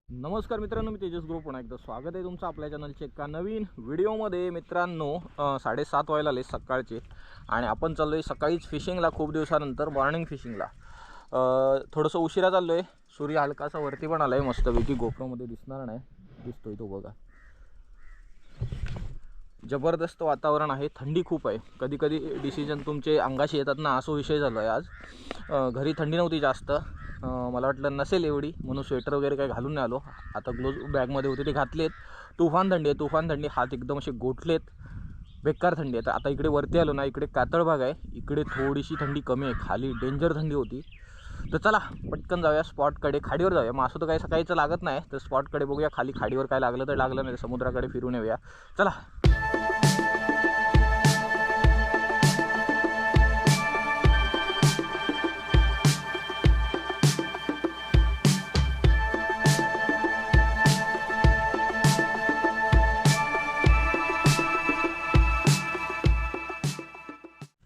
नमस्कार मित्रांनो, मी तेजस ग्रुप पुन्हा एकदा स्वागत आहे तुमचं आपल्या चॅनलच्या एका नवीन व्हिडिओमध्ये. मित्रांनो 7:30 वाजले आले सकाळचे आणि आपण चाललो आहे सकाळीच फिशिंगला. खूप दिवसानंतर मॉर्निंग फिशिंगला. थोडंसं उशिरा चाललो आहे. सूर्य हलकासा वरती पण आला आहे मस्तपैकी. गोप्रोमध्ये दिसणार नाही, दिसतोय तो बघा. जबरदस्त वातावरण आहे, थंडी खूप आहे. कधी कधी डिसिजन तुमचे अंगाशी येतात ना, असं विषय झाला आहे आज. घरी थंडी नव्हती जास्त, मला वाटलं नसेल एवढी म्हणून स्वेटर वगैरे काही घालून नाही आलो. आता ग्लोव्ज बॅगमध्ये होते ते घातलेत. तुफान थंडी आहे, तुफान थंडी. हात एकदम असे गोठलेत, बेकार थंडी आहे. आता इकडे वरती आलो ना, इकडे कातळ भाग आहे, इकडे थोडीशी थंडी कमी आहे. खाली डेंजर थंडी होती. तर चला पटकन जाऊया स्पॉटकडे, खाडीवर जाऊया. मासं तर काही सकाळीचं लागत नाही, तर स्पॉटकडे बघूया. खाली खाडीवर काय लागलं तर लागलं, नाही समुद्राकडे फिरून येऊया. चला.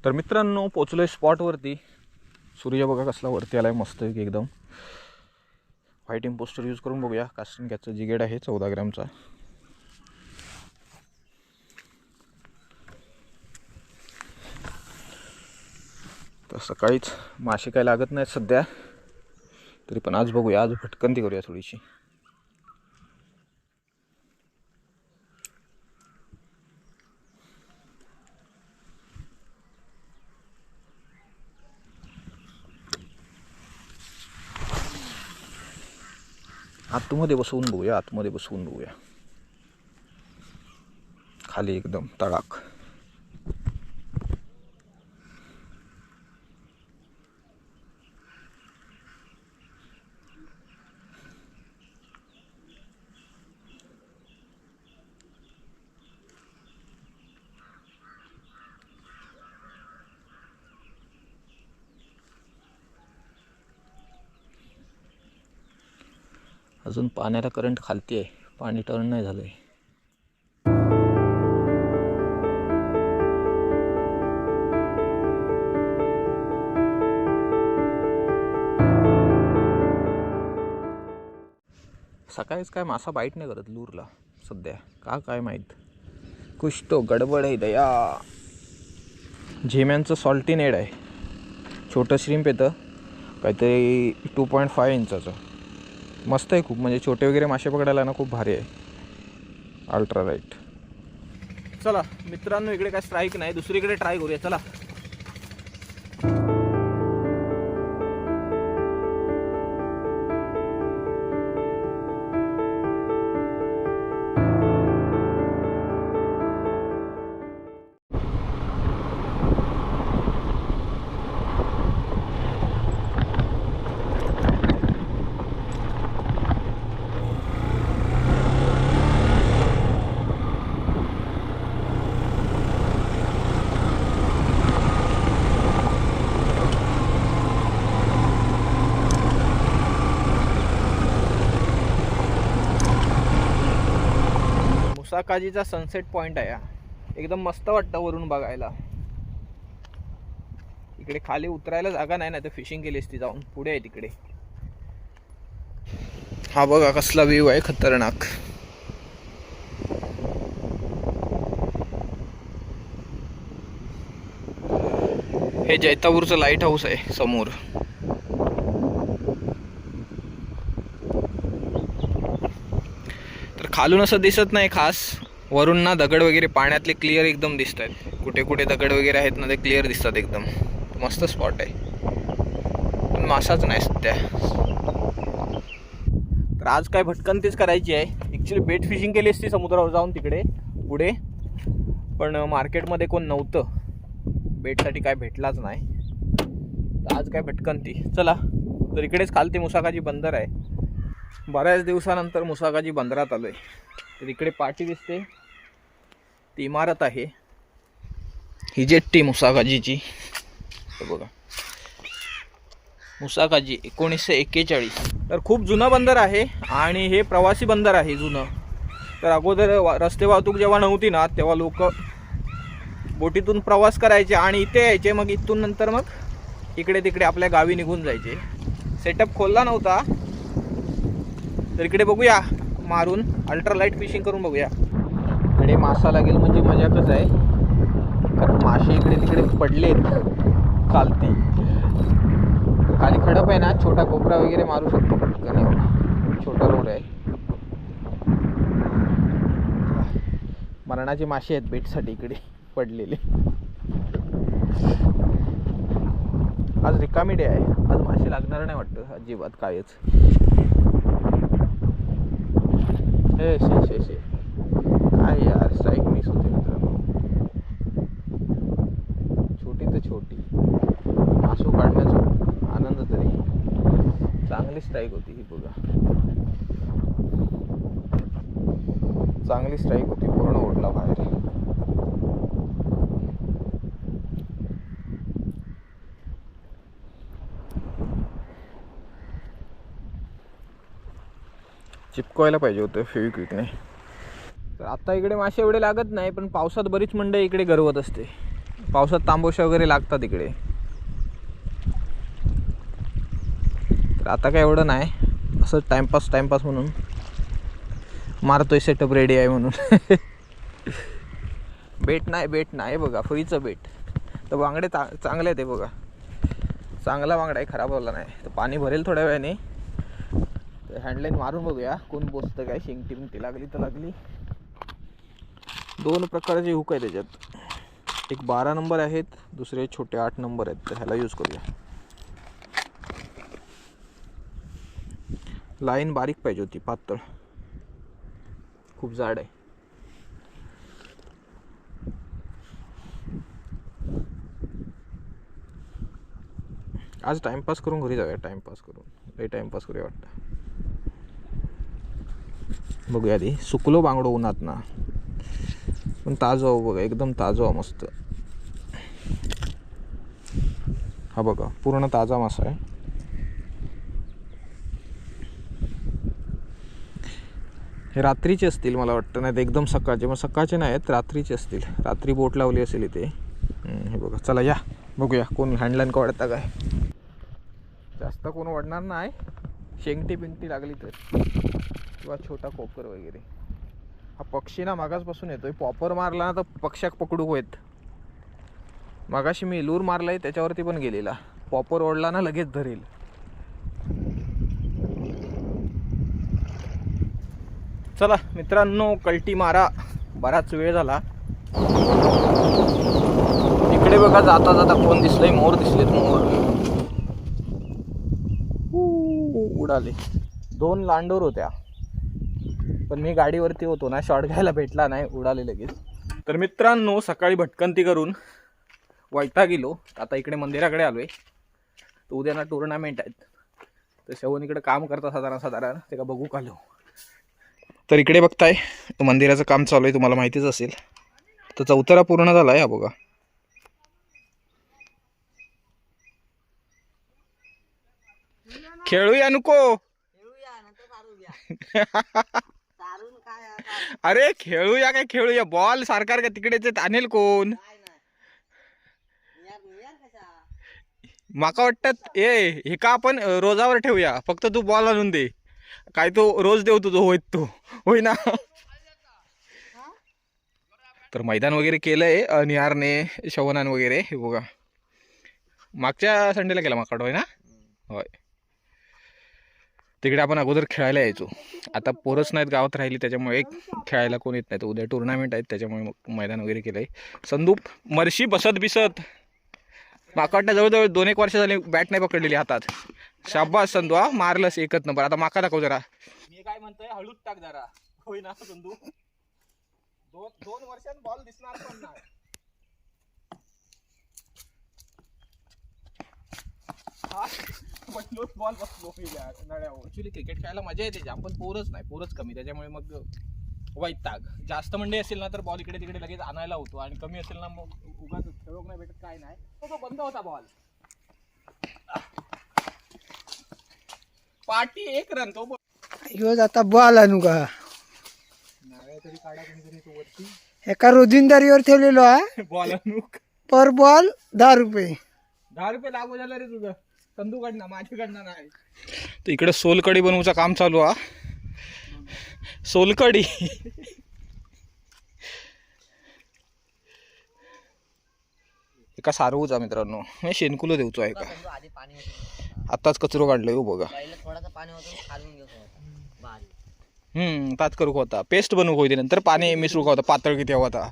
तर मित्रांनो पोचलोय स्पॉटवरती. सूर्य बघा कसला वरती आलाय, मस्त एकदम. व्हाईट इम्पोस्टर यूज करून बघूया. कास्टिंग कॅचचा जिगेड आहे 14 ग्रॅमचा. तर सकाळीच मासे काय लागत नाहीत सध्या, तरी पण आज बघूया, आज भटकंती करूया थोडीशी. आतमध्ये बसवून बघूया, आतमध्ये बसवून बघूया. खाली एकदम तडाख. अजून पाण्याला करंट खालती आहे, पाणी टर्न नाही झालंय. सकाळीच काय मासा बाईट नाही करत लूरला सध्या, का काय माहीत. कुछ तो गडबड आहे दया. झेम्यांचं सॉल्टी नेड आहे. छोटं श्रिम्प येतं, काहीतरी 2.5 इंचाचं. मस्त आहे खूप, म्हणजे छोटे वगैरे मासे पकडायला ना खूप भारी आहे. Ultra right. चला मित्रांनो, इकडे काय स्ट्राईक नाही, दुसरीकडे ट्राय करूया. चला. मुसाकाजीचा सनसेट पॉइंट आहे, एकदम मस्त वाटतं वरून बघायला. इकडे खाली उतरायला जागा नाही, ना तर फिशिंग केली असती जाऊन. पुढे आहे तिकडे. हा बघा कसला व्ह्यू आहे, खतरनाक. हे जैतापूरचं लाईट हाऊस आहे समोर. तर खालून असं दिसत नाही खास, वरून ना दगड वगैरे पाण्यातले क्लिअर एकदम दिसत आहेत. कुठे कुठे दगड वगैरे आहेत ना, ते क्लिअर दिसतात एकदम. मस्त स्पॉट आहे, पण मासाच नाही सध्या. तर आज काय भटकंतीच करायची आहे. ॲक्च्युली बेट फिशिंग केली असती समुद्रावर जाऊन तिकडे पुढे, पण मार्केटमध्ये कोण नव्हतं, बेटसाठी काय भेटलाच नाही. तर आज काय भटकंती. चला. तर इकडेच खालती मुसाकाजी बंदर आहे. बऱ्याच दिवसानंतर मुसाकाजी बंदरात आलोय. तर इकडे पाठी दिसते, ती इमारत आहे, ही जेट्टी मुसाकाजीची. बघा, मुसाकाजी 1941. तर खूप जुनं बंदर आहे आणि हे प्रवासी बंदर आहे जुनं. तर अगोदर रस्ते वाहतूक जेव्हा नव्हती ना, तेव्हा लोक बोटीतून प्रवास करायचे आणि इथे यायचे. मग इथून नंतर मग इकडे तिकडे आपल्या गावी निघून जायचे. सेटअप खोलला नव्हता, तर इकडे बघूया मारून अल्ट्रालाइट फिशिंग करून बघूया. इकडे मासा लागेल म्हणजे मजाकच आहे, कारण मासे इकडे तिकडे पडलेत चालते. खाली खडप आहे ना, छोटा कोपरा वगैरे मारू शकतो पटकन, छोटा रोड आहे. मरणाचे मासे आहेत बेटसाठी इकडे पडलेले. आज रिकामी डे आहे, आज मासे लागणार नाही वाटतं अजिबात कायच. हे शे काय यार, स्ट्राईक मिस होते मित्रांनो. छोटी तर छोटी मासू काढण्याचा आनंद तरी, चांगली स्ट्राईक होती ही बघा, चांगली स्ट्राईक होती, पूर्ण ओढला बाहेर. चिपकवायला पाहिजे होतं फेविक्विकने. तर आता इकडे मासे एवढे लागत नाही, पण पावसात बरीच मंडई इकडे गरवत असते. पावसात तांबोशा वगैरे लागतात इकडे. तर आता काय एवढं नाही, असं टाइमपास म्हणून मारतोय, सेटअप रेडी आहे म्हणून. बेट नाही बघा, फुईचं बेट. तर बांगडे चांगले आहेत ते बघा, चांगला बांगडा आहे, खराब झाला नाही. तर पाणी भरेल थोड्या वेळाने. हँडलाईन मारून बघूया कोण बोसतं काय, शेंगटी बिंगटी लागली तर लागली. 2 प्रकारचे हुक आहे त्याच्यात, एक 12 नंबर आहेत, दुसरे छोटे 8 नंबर आहेत. तर ह्याला यूज करूया. लाईन बारीक पाहिजे होती, पातळ, खूप जाड आहे. आज टाइमपास करून घरी जाऊया, टाइमपास करूया वाटतं. बघूया आधी, सुकलो बांगडो उन्हात ना, पण ताजं बघा, एकदम ताजं मस्त. हा बघा, पूर्ण ताजा मासा आहे. हे रात्रीचे असतील मला वाटतं, नाही तर एकदम सकाळचे. मग सकाळचे नाही आहेत, रात्रीचे असतील. रात्री बोट लावली असेल इथे. हे बघा, चला या बघूया कोण हँडलाईन का वाढता काय. जास्त कोण वाढणार नाही, शेंगटी बिंगटी लागली तर, किंवा छोटा कोपर वगैरे. हा पक्षी ना मागासपासून येतोय, पॉपर मारला ना तर पक्ष्याक पकडू होत. मागाशी मी लूर मारलाय त्याच्यावरती पण गेलेला, पॉपर ओढला ना लगेच धरेल. चला मित्रांनो, कल्टी मारा, बराच वेळ झाला. इकडे बघा, जाता जाता कोण दिसलंय, मोर दिसलेत, मोर उडाले. 2 लांडोर होत्या, पण मी गाडीवरती होतो ना, शॉट घ्यायला भेटला नाही, उडाले लगेच. तर मित्रांनो, सकाळी भटकंती करून वैताग गेलो. आता इकडे मंदिराकडे आलोय. तर उद्या ना टुर्नामेंट आहेत, तर शवन इकडे काम करता साधारण ते का बघू आलो. तर इकडे बघताय, मंदिराचं काम चालू आहे, तुम्हाला माहितीच असेल. तर चौथरा पूर्ण झाला आहे, हा बघा. खेळूया नको. अरे खेळूया काय, खेळूया बॉल सारखा का तिकडेच आणेल कोण. माका वाटतं हे का आपण रोजावर ठेवूया, फक्त तू बॉल आणून दे. काय तो रोज देऊ तुझं, होय तो होय ना. तर मैदान वगैरे केलंय निहारने, शवनान वगैरे. हे बघा, मागच्या संडेला केला माकाड, होय ना. होय, तिकडे आपण अगोदर खेळायला यायचो. आता पोरच नाहीत गावात राहिली, त्याच्यामुळे खेळायला कोण येत नाही. तर उद्या टुर्नामेंट आहेत, त्याच्यामुळे मग मैदान वगैरे केलंय. संदूप मर्शी बसत माकाडनं जवळजवळ 2-1 वर्ष झाली बॅट नाही पकडलेली हातात. शाबास संधू, हा मारलंस, 1 नंबर. आता माका दाखव जरा. मी काय म्हणतोय, हळूच टाक जरा, होय ना संधू. 2 वर्षात बॉल दिसणार पण नाही. बॉल बसलो नळ्यावर. ऍक्च्युली क्रिकेट खेळायला मजा येते जाम, पण पोरच कमी, त्याच्यामुळे मग वैताग. जास्त मंडई असेल ना तर बॉल इकडे तिकडे लगेच आणायला होतो, आणि कमी असेल ना मग उगाच खेळूक नाही भेटत, काय नाही. तो बंद होता बॉल. पार्टी 1 रन तो आता बॉल आणू का, तरी काढा कोणीतरी वरती. एका रोजिंदारीवर ठेवलेलो आहे. बॉल आणू पर बॉल 10 रुपये. 10 रुपये लागू झालं रे तुझं, संधूकडनं, माझ्याकडनं नाही. तर इकडे सोलकडी बनवूचं काम चालू आहे. सोलकडी. एका सारवूचा मित्रांनो, मी शेणकुलं देऊचो आहे का आताच कचरो काढलोय हो बघा. ताच करू होता पेस्ट बनवू होती नंतर पाणी मिसळू होता पातळ किती हवा होता.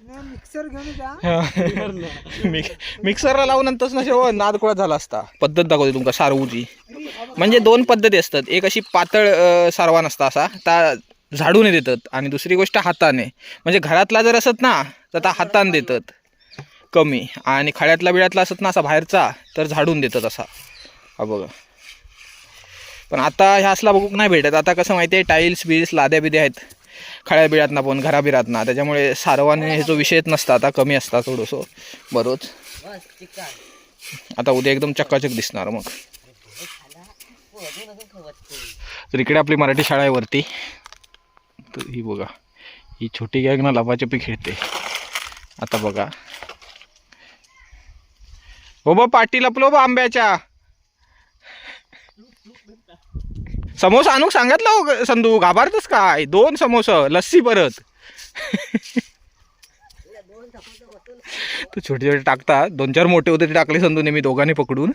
मिक्सर घेऊन जा. मिक्सरला लावून नंतरच ना शेव नादकुळा झाला असता. पद्धत दाखवते तुमका सारवूची. म्हणजे दोन पद्धती असतात, एक अशी पातळ सारवा नसता असा त्या झाडून देतात, आणि दुसरी गोष्ट हाताने. म्हणजे घरातला जर असत ना तर त्या हाताने देतात कमी, आणि खळ्यातला बिळ्यातला असत ना असा बाहेरचा तर झाडून देतात असा. हा बघा. पण आता ह्या असला बघूक नाही भेटत. आता कसं माहिती आहे, टाईल्स बिल्स लाद्या बिद्या आहेत खळ्या बिळ्यात ना पण घराबिरात ना, त्याच्यामुळे सारवाने हे जो विषयच नसता आता कमी असता थोडंसं बरोच. आता उद्या एकदम चक्काचक दिसणार मग. तर इकडे आपली मराठी शाळा आहे वरती. तर ही बघा, ही छोटी गॅग ना लपाछपी खेळते. आता बघा, हो बा पाटी लपलो बा आंब्याच्या. समोसा आणूक सांगितलं हो संधू, घाबरतस काय? 2 समोसा लस्सी परत. तू छोटे छोटे टाकतात, 2-4 मोठे होते ते टाकले संधूने, मी दोघांनी पकडून.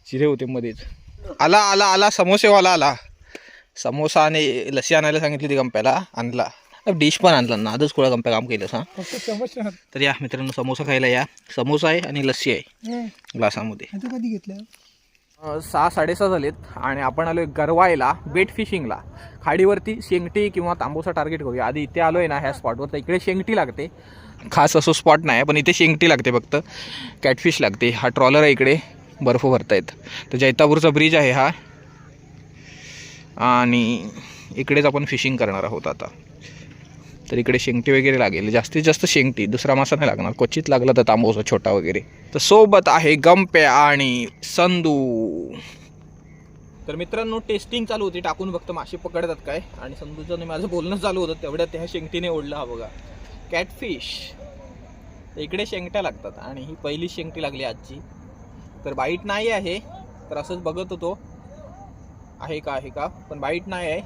चिरे होते मध्येच. आला आला आला समोसेवाला आला. समोसा आणि लस्सी आणायला सांगितली ती गंप्याला, आणला. डिश पण आणला ना, आजच कोळा गंप्या काम केलं हा. तर या मित्रांनो समोसा खायला या. समोसा आहे आणि लस्सी आहे ग्लासामध्ये. कधी घेतलं? 6-6:30 झालेत आणि आपण आलोय गरवायला बेट फिशिंगला. खाडीवरती शेंगटी किंवा तांबूसा टार्गेट करूया. आधी इथे आलोय ना ह्या स्पॉटवर, तर इकडे शेंगटी लागते. खास असं स्पॉट नाही पण इथे शेंगटी लागते फक्त. कॅटफिश लागते. हा ट्रॉलर आहे, इकडे बर्फ भरतायत. तर जैतापूरचा ब्रिज आहे हा, आणि इकडेच आपण फिशिंग करणार आहोत आता. तर इकडे शेंगटी वगैरे लागेल, जास्तीत जास्त शेंगटी, दुसरा मासा नाही लागणार. क्वचित लागला तर तांबूसा छोटा वगैरे. तर सोबत आहे गंप्या आणि संधू. तर मित्रांनो टेस्टिंग चालू होती, टाकून फक्त मासे पकडतात काय, आणि संधूचं आणि माझं बोलणं चालू होतं तेवढ्यात त्या शेंगटीने ओढलं. हा बघा कॅटफिश. इकडे शेंगट्या लागतात आणि ही पहिली शेंगटी लागली आजची. तर बाईट नाही आहे, तर असंच बघत होतो आहे का, पण बाईट नाही आहे,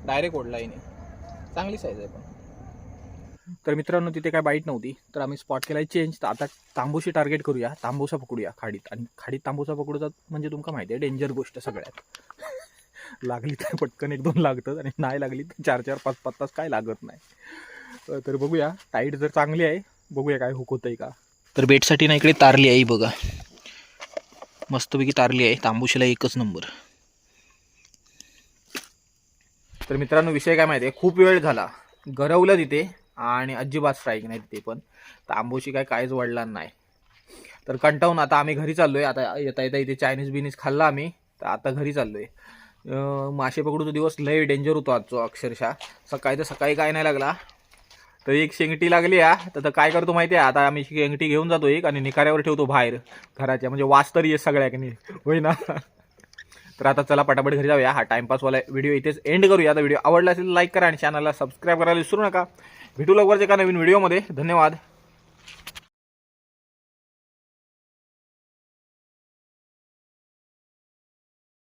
डायरेक्ट ओढला हिने. चांगली साईज आहे पण. तर मित्रांनो तिथे काय बाईट नव्हती, तर आम्ही स्पॉट केला चेंज. तर आता तांबूशी टार्गेट करूया, तांबूसा पकडूया खाडीत. आणि खाडीत तांबूसा पकडूचा म्हणजे तुमका माहिती आहे डेंजर गोष्ट सगळ्यात. लागली तर पटकन 1-2 लागतात, आणि नाही लागली तर 4-4, 5-5 तास काय लागत नाही. तर बघूया, टाईट जर चांगली आहे बघूया काय हुक होतंय का. तर बेटसाठी ना इकडे तारली आहे बघा, मस्तपैकी तारली आहे. तांबूशीला एकच नंबर. तर मित्रांनो विषय काय माहिती आहे, खूप वेळ झाला गरवलं तिथे आणि अजिबात स्ट्राईक नाही तिथे पण. तांबूशी काहीच वडला नाही. तर कंटाळून आता आम्ही घरी चाललोय. आता येता येता इथे चायनीज बिनीज खाल्ला आम्ही, तर आता घरी चाललोय. मासे पकडूचा दिवस लय डेंजर होतो आजचा अक्षरशः. सकाळी काय नाही लागला, तर एक शेंगटी लागली तर काय करतो माहिती आहे, आता आम्ही शेंगटी घेऊन जातो एक आणि निकाऱ्यावर ठेवतो बाहेर घराच्या, म्हणजे वास तरी आहे सगळ्याकनी, होय ना. तर आता चला पटापट घरी जाऊया. हा टाइमपासवाला व्हिडिओ इथेच एंड करूया. आता व्हिडिओ आवडला असेल लाईक करा आणि चॅनलला सबस्क्राईब करायला विसरू नका. भेटू लवकरच एका नवीन व्हिडिओमध्ये. धन्यवाद.